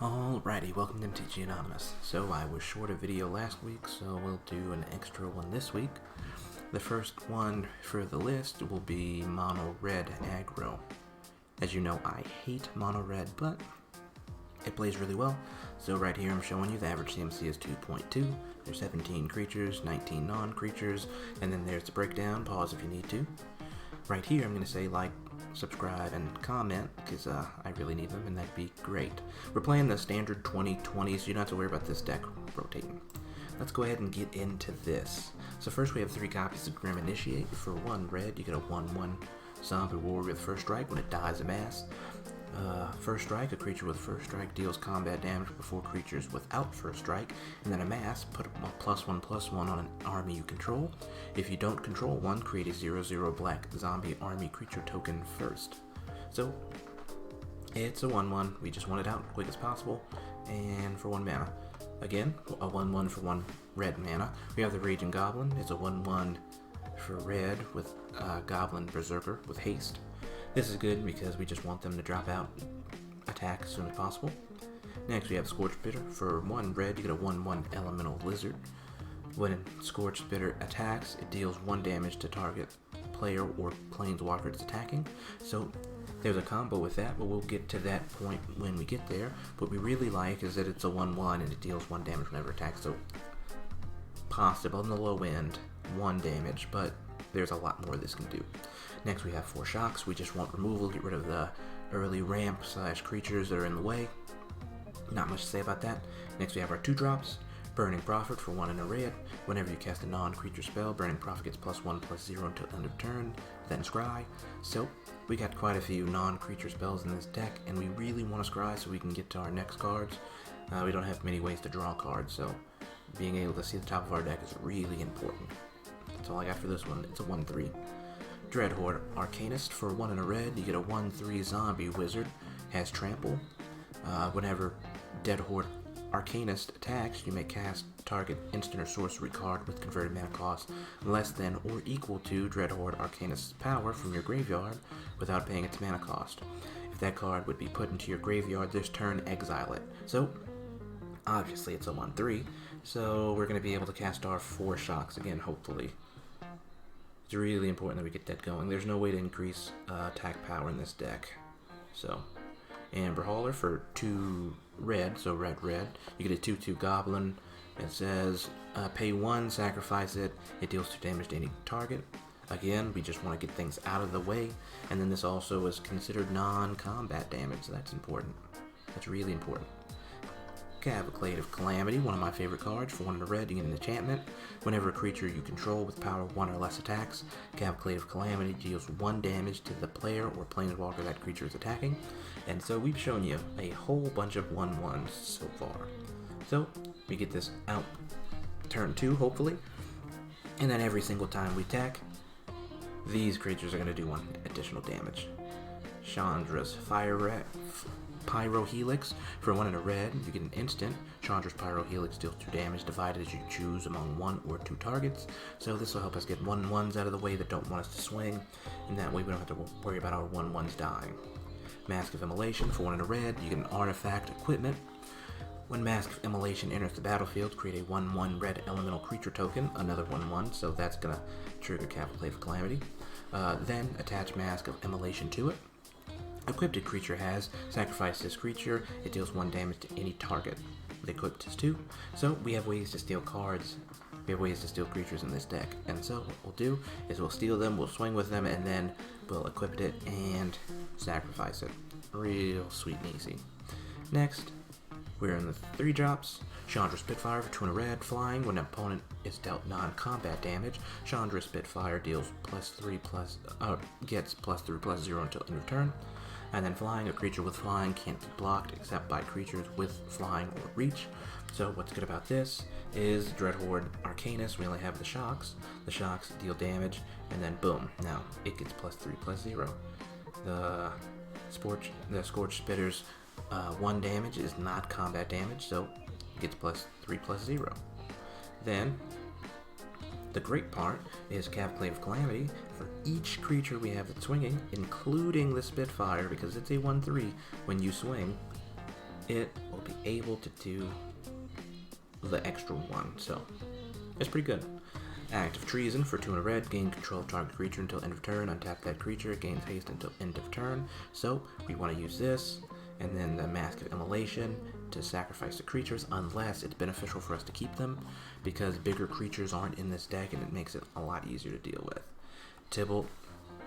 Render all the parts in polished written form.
Alrighty, welcome to MTG Anonymous. So I was short a video last week, so we'll do an extra one this week. The first one for the list will be Mono Red Aggro. As you know, I hate Mono Red, but it plays really well. So right here I'm showing you the average CMC is 2.2. There's 17 creatures, 19 non-creatures, and then there's the breakdown. Pause if you need to. Right here I'm going to say like, subscribe, and comment, because I really need them, and that'd be great. We're playing the standard 2020, so you don't have to worry about this deck rotating. Let's go ahead and get into this. So first we have 3 copies of Grim Initiate. For 1 red, you get a 1/1 zombie warrior with first strike. When it dies, amass. First strike, a creature with first strike deals combat damage before creatures without first strike, and then amass, put a +1/+1 on an army you control. If you don't control one, create a 0/0 black zombie army creature token first. So it's a 1/1. We just want it out as quick as possible, and for 1 mana. Again, a 1/1 for 1 red mana. We have the Raging Goblin. It's a 1/1 for red with Goblin Berserker with haste. This is good because we just want them to drop out, attack as soon as possible. Next we have Scorch Spitter. For 1 red, you get a 1/1 Elemental Lizard. When Scorch Spitter attacks, it deals 1 damage to target player or planeswalker it's attacking. So there's a combo with that, but we'll get to that point when we get there. What we really like is that it's a 1/1 and it deals 1 damage whenever it attacks. So possible on the low end, 1 damage, but there's a lot more this can do. Next we have 4 shocks. We just want removal, get rid of the early ramp / creatures that are in the way. Not much to say about that. Next we have our 2 drops. Burning Prophet for 1 and a red. Whenever you cast a non-creature spell, Burning Prophet gets +1/+0 until end of turn, then scry. So we got quite a few non-creature spells in this deck, and we really want to scry so we can get to our next cards. We don't have many ways to draw cards, so being able to see the top of our deck is really important. That's all I got for this one. It's a 1/3. Dreadhorde Arcanist. For 1 and a red, you get a 1/3 zombie wizard. Has trample. Whenever Dreadhorde Arcanist attacks, you may cast target instant or sorcery card with converted mana cost less than or equal to Dreadhorde Arcanist's power from your graveyard without paying its mana cost. If that card would be put into your graveyard this turn, exile it. So obviously it's a 1/3, so we're going to be able to cast our 4 shocks again, hopefully. It's really important that we get that going. There's no way to increase attack power in this deck. So, Amber Hauler for 2 red, so red. You get a 2/2 Goblin. It says, pay 1, sacrifice it. It deals 2 damage to any target. Again, we just want to get things out of the way. And then this also is considered non-combat damage, so that's important. That's really important. Cavalcade of Calamity, one of my favorite cards. For 1 and a red, you get an enchantment. Whenever a creature you control with power 1 or less attacks, Cavalcade of Calamity deals 1 damage to the player or planeswalker that creature is attacking. And so we've shown you a whole bunch of 1/1s so far. So we get this out turn 2, hopefully. And then every single time we attack, these creatures are going to do 1 additional damage. Chandra's Pyro Helix. For 1 and a red, you get an instant. Chandra's Pyro Helix deals 2 damage divided as you choose among 1 or 2 targets. So this will help us get 1/1s out of the way that don't want us to swing, and that way we don't have to worry about our 1/1s dying. Mask of Immolation. For 1 and a red, you get an artifact equipment. When Mask of Immolation enters the battlefield, create a 1/1 red elemental creature token, another 1/1, so that's going to trigger Cavalcade of Calamity. Then attach Mask of Immolation to it. Equipped creature has, sacrifice this creature, it deals 1 damage to any target. The equipped is 2, so we have ways to steal cards, we have ways to steal creatures in this deck. And so what we'll do is we'll steal them, we'll swing with them, and then we'll equip it and sacrifice it. Real sweet and easy. Next, we're in the 3 drops. Chandra Spitfire for 2 and a red, flying. When an opponent is dealt non-combat damage, Chandra Spitfire deals gets +3/+0 until end of turn. And then flying, a creature with flying can't be blocked except by creatures with flying or reach. So what's good about this is Dreadhorde Arcanist, we only have the shocks. The shocks deal damage, and then boom, now it gets +3/+0. The Scorch Spitter's 1 damage is not combat damage, so it gets +3/+0. Then the great part is Cavalcade of Calamity. For each creature we have that's swinging, including the Spitfire, because it's a 1/3, when you swing, it will be able to do the extra one, so it's pretty good. Act of Treason for 2 and a red, gain control of target creature until end of turn, untap that creature, gains haste until end of turn. So we want to use this, and then the Mask of Immolation to sacrifice the creatures, unless it's beneficial for us to keep them, because bigger creatures aren't in this deck and it makes it a lot easier to deal with. Tybalt,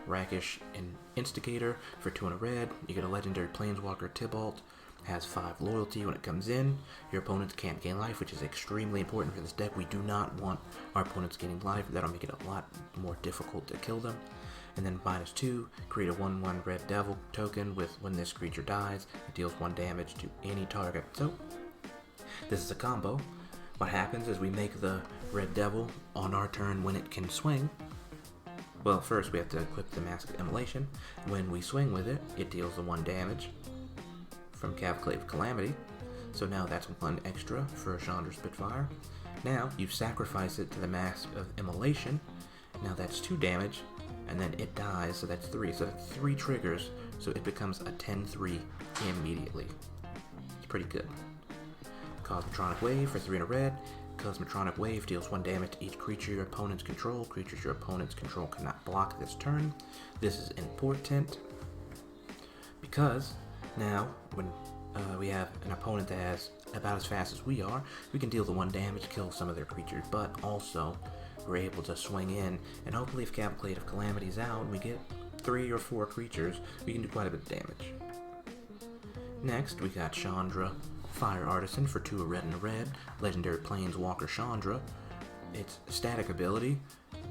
Rakish, and Instigator for 2 and a red. You get a legendary Planeswalker. Tybalt has 5 loyalty when it comes in. Your opponents can't gain life, which is extremely important for this deck. We do not want our opponents gaining life. That'll make it a lot more difficult to kill them. And then -2, create a 1/1 red devil token with when this creature dies, it deals 1 damage to any target. So this is a combo. What happens is we make the red devil on our turn when it can swing. Well, first we have to equip the Mask of Immolation. When we swing with it, it deals the 1 damage from Cavalcade of Calamity. So now that's 1 extra for Chandra Spitfire. Now you sacrifice it to the Mask of Immolation. Now that's 2 damage, and then it dies, so that's 3. So that's 3 triggers, so it becomes a 10-3 immediately. It's pretty good. Cosmotronic Wave for 3 and a red. Cosmotronic Wave deals 1 damage to each creature your opponents control. Creatures your opponents control cannot block this turn. This is important because now when we have an opponent that has about as fast as we are, we can deal the 1 damage, kill some of their creatures, but also we're able to swing in, and hopefully if Cavalcade of Calamity is out and we get 3 or 4 creatures, we can do quite a bit of damage. Next, we got Chandra Fire Artisan for 2 a red and a red. Legendary Planeswalker Chandra. Its static ability,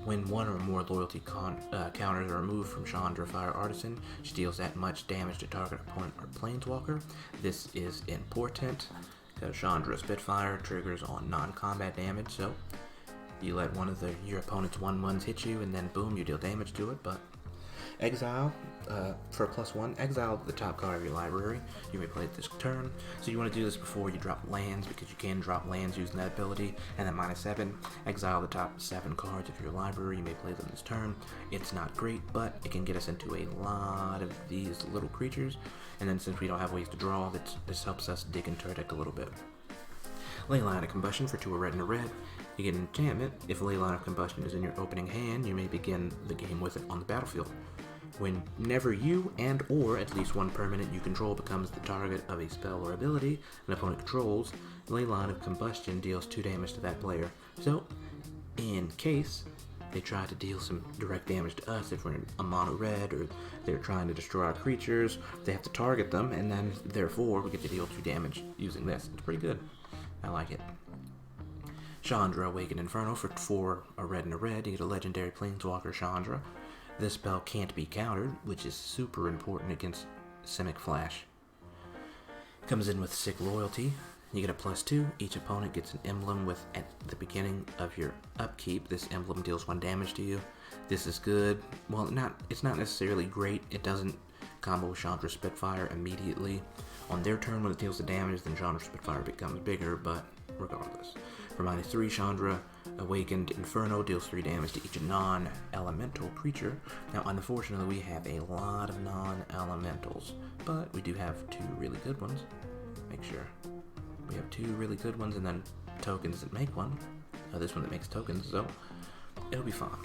when 1 or more loyalty counters are removed from Chandra Fire Artisan, she deals that much damage to target opponent or Planeswalker. This is important because Chandra Spitfire triggers on non-combat damage, so you let one of your opponent's 1/1s hit you, and then boom, you deal damage to it. But exile, for a +1, exile the top card of your library. You may play it this turn. So you want to do this before you drop lands, because you can drop lands using that ability. And then -7, exile the top 7 cards of your library. You may play them this turn. It's not great, but it can get us into a lot of these little creatures. And then since we don't have ways to draw, this helps us dig into our deck a little bit. Leyline of Combustion for 2 a red and a red. You get an enchantment. If Leyline of Combustion is in your opening hand, you may begin the game with it on the battlefield. Whenever you and or at least 1 permanent you control becomes the target of a spell or ability an opponent controls, Leyline of Combustion deals 2 damage to that player. So, in case they try to deal some direct damage to us, if we're in a mono red or they're trying to destroy our creatures, they have to target them, and then therefore we get to deal 2 damage using this. It's pretty good. I like it. Chandra Awakened Inferno for 4 a red and a red. You get a legendary Planeswalker Chandra. This spell can't be countered, which is super important against Simic Flash. Comes in with sick loyalty. You get a +2. Each opponent gets an emblem with at the beginning of your upkeep. This emblem deals 1 damage to you. This is good. Well, it's not necessarily great. It doesn't combo with Chandra Spitfire immediately. On their turn, when it deals the damage, then Chandra Spitfire becomes bigger, but regardless. For -3, Chandra Awakened Inferno deals 3 damage to each non-elemental creature. Now, unfortunately, we have a lot of non-elementals, but we do have 2 really good ones. Make sure. We have 2 really good ones, and then tokens that make one. This one that makes tokens, so it'll be fine.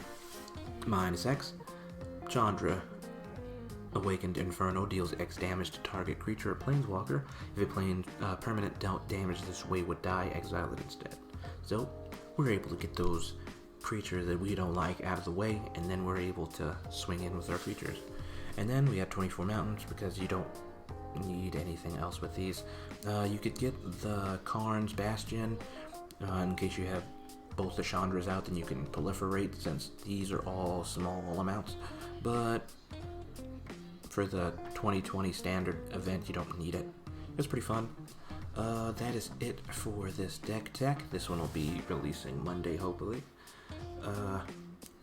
-X, Chandra Awakened Inferno deals X damage to target creature or Planeswalker. If a permanent dealt damage this way would die, exile it instead. So we're able to get those creatures that we don't like out of the way, and then we're able to swing in with our creatures. And then we have 24 Mountains, because you don't need anything else with these. You could get the Karn's Bastion, in case you have both the Chandras out, then you can proliferate, since these are all small amounts. But for the 2020 standard event, you don't need it. It's pretty fun. That is it for this deck tech. This one will be releasing Monday, hopefully.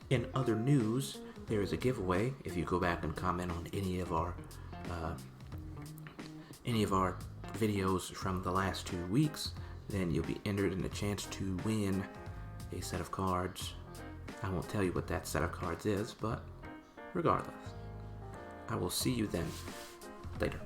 In other news, there is a giveaway. If you go back and comment on any of our videos from the last 2 weeks, then you'll be entered in a chance to win a set of cards. I won't tell you what that set of cards is, but regardless, I will see you then. Later.